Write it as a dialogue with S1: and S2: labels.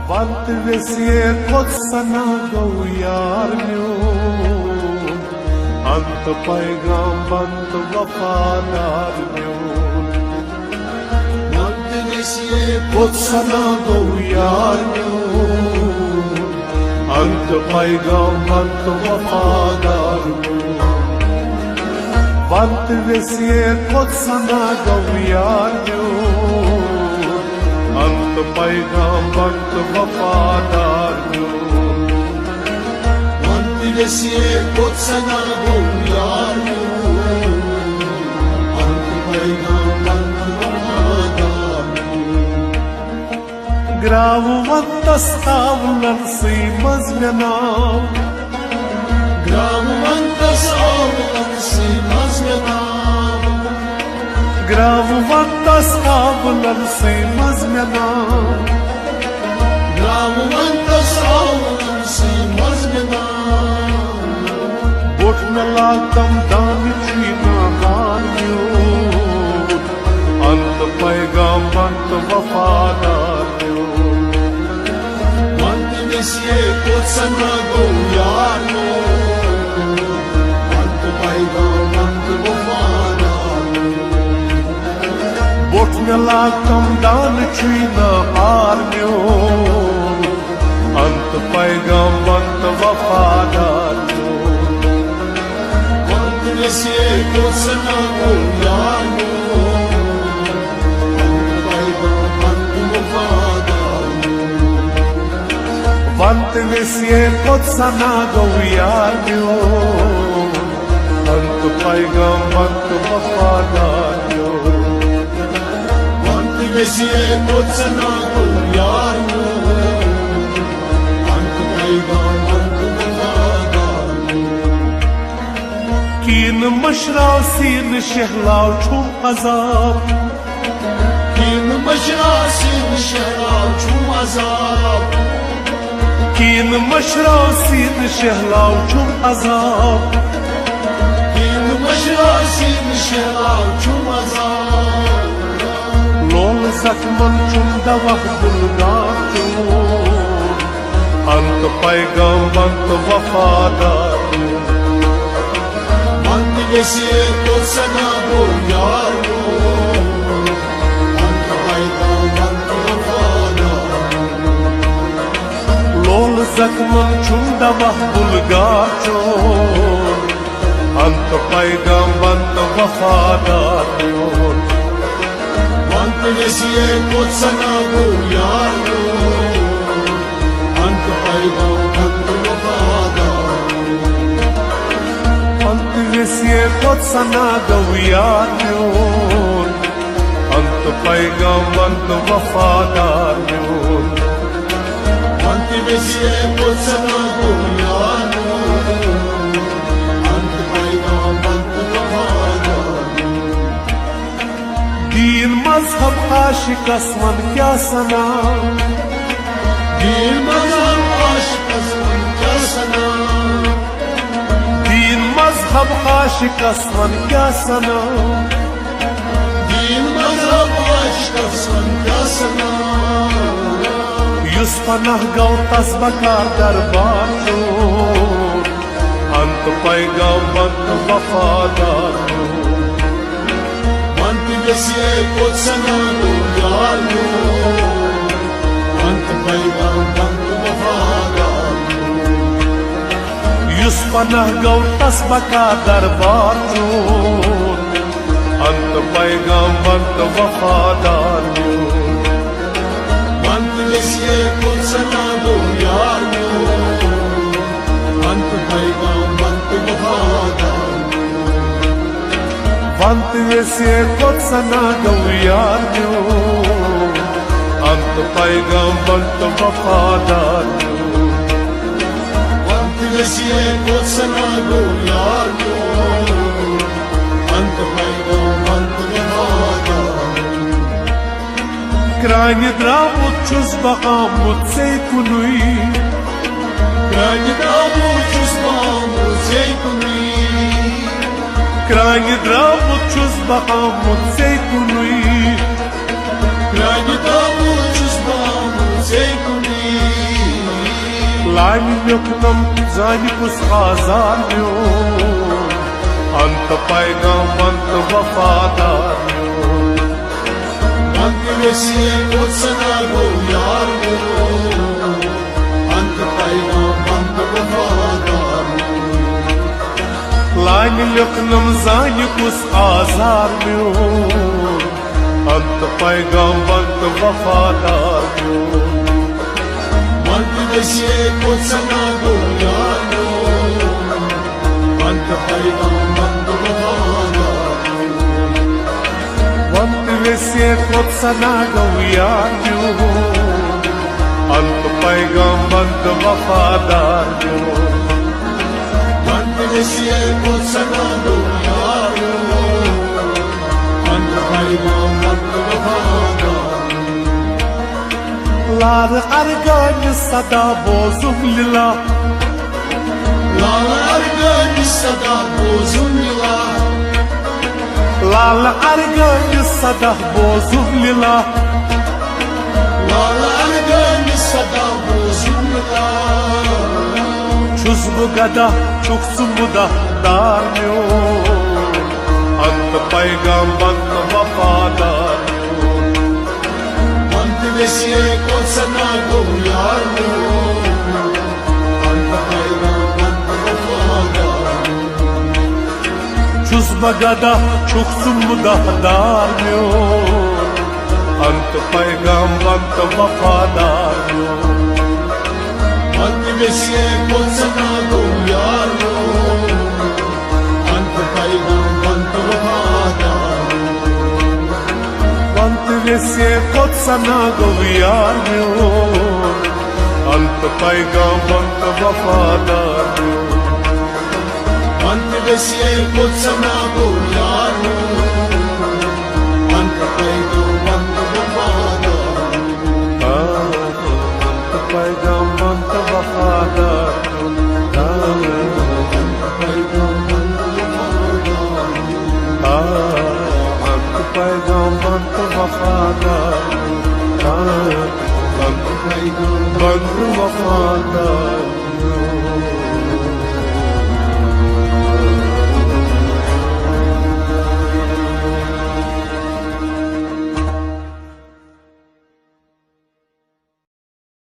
S1: वक्त वैसे खुद सना गो यार म्यून अंत पैगाम बंत वफादार म्यून वक्त वैसे खुद सना गो यार म्यून अंत पैगाम बंत वफादार म्यून वक्त वैसे खुद सना गो यार म्यून अंत पैगाम बंत वफादार म्यून वक्त वैसे खुद सना गो यार म्यून अंत पैगाम बंत वफादार म्यून ग्राव वंतस आवलन से मजगनाव ग्राव वंतस आवलन से मजगनाव ग्राव वंतस आवलन से मजगनाव ग्राव वंतस आवलन से मजगनाव बोटन लागतम दान चीना हार म्यून अंत पैगाम बंत वफादार म्यून वक्त वैसे खुद सना गो यार म्यून अंत पैगाम बंत वफादार बोटन लागतम दान चीना हार म्यून अंत पैगाम बंत वफादार म्यून वक्त वैसे खुद सना गो यार म्यून अंत पैगाम बंत वफादार म्यून वक्त वैसे खुद सना गो यार म्यून अंत पैगाम बंत वफादार म्यून वैसे खुद सना गो यार म्यून अंत पैगाम बंत वफादार म्यून कीन मशराव सीन शहलाव छुम अजाब कीन मशराव सीन शहलाव छुम अजाब कीन मशराव सीन शहलाव छुम अजाब कीन मशराव सीन शहलाव छुम अजाब लोल जख्मन चुम दवा बुलगार चून अंत पैगाम बंत वफादार वक्त वैसे खुद सना गो यार म्यून अंत पैगाम बंत वफादार लोल जख्मन चुम दवा बुलगार चून अंत पैगाम बंत वफादार वक्त वैसे खुद सना गो यार म्यून अंत पैगाम बंत वफादार वक्त वैसे खुद सना गो यार म्यून अंत पैगाम बंत वफादार म्यून वक्त वैसे खुद सना गो यार म्यून अंत पैगाम बंत वफादार दीन मजहब आशिकस मन क्या सना दीन मजहब आशिकस मन क्या सना दीन मजहब आशिकस मन क्या सना दीन मजहब आशिकस मन क्या सना युस पनाह गौ तस बकार दरबार चून अंत पैगाम बंत वफादार वक्त वैसे खुद सना गो यार म्यून अंत पैगाम बंत वफादार युस पनाह गौ तस बकार दरबार चून अंत पैगाम बंत वफादार वक्त वैसे खुद सना गो यार म्यून अंत पैगाम बंत वफादार वक्त वैसे खुद सना गो यार म्यून अंत पैगाम बंत वफादार वक्त वैसे खुद सना गो यार म्यून अंत पैगाम बंत वफादार क्रांय द्रामुत छुस बआमुत से कुनुई क्रांय द्रामुत छुस बआमुत से कुनुई क्रांय द्रामुत छुस बआमुत से कुनुई क्रांय द्रामुत छुस बआमुत से कुनुई लाइन युक्तम जानी कुछ आजार में अंत पैगाम अंत वफादार
S2: अंत वसीय कुछना गो यार अंत पैगाम अंत वफादार
S1: लाइन युक्तम जानी कुछ आजार में अंत पैगाम अंत वफादार
S2: अंत वसीय कुछना गो यार अंत पैगाम अंत वफादार
S1: अंत वैसे खुद सना गवियार अंत पैगाम अंत वफादार
S2: अंत वसीय कुछना गो यार अंत पैगाम अंत वफादार
S1: लाल अरगन सदा बोजुम लिला
S2: लाल अरगन सदा बोजुम लिला
S1: लाल अरगन सदा बोजुम लिला
S2: लाल अरगन सदा बोजुम लिला
S1: छुस बु गदा छुक्सु मुदा दार म्यो अंत पैगाम अंत वफादार
S2: अंत वसीय कुछना गो यार अंत पैगाम अंत वफादार
S1: छुस बगदा छुक्सु मुदा दार म्यो अंत पैगाम अंत वफादार
S2: अंत वसीय कुछना गो यार अंत पैगाम अंत वफादार
S1: अंत वैसे खुद सना गवियार अंत पैगाम अंत वफादार
S2: अंत वसीय कुछना गो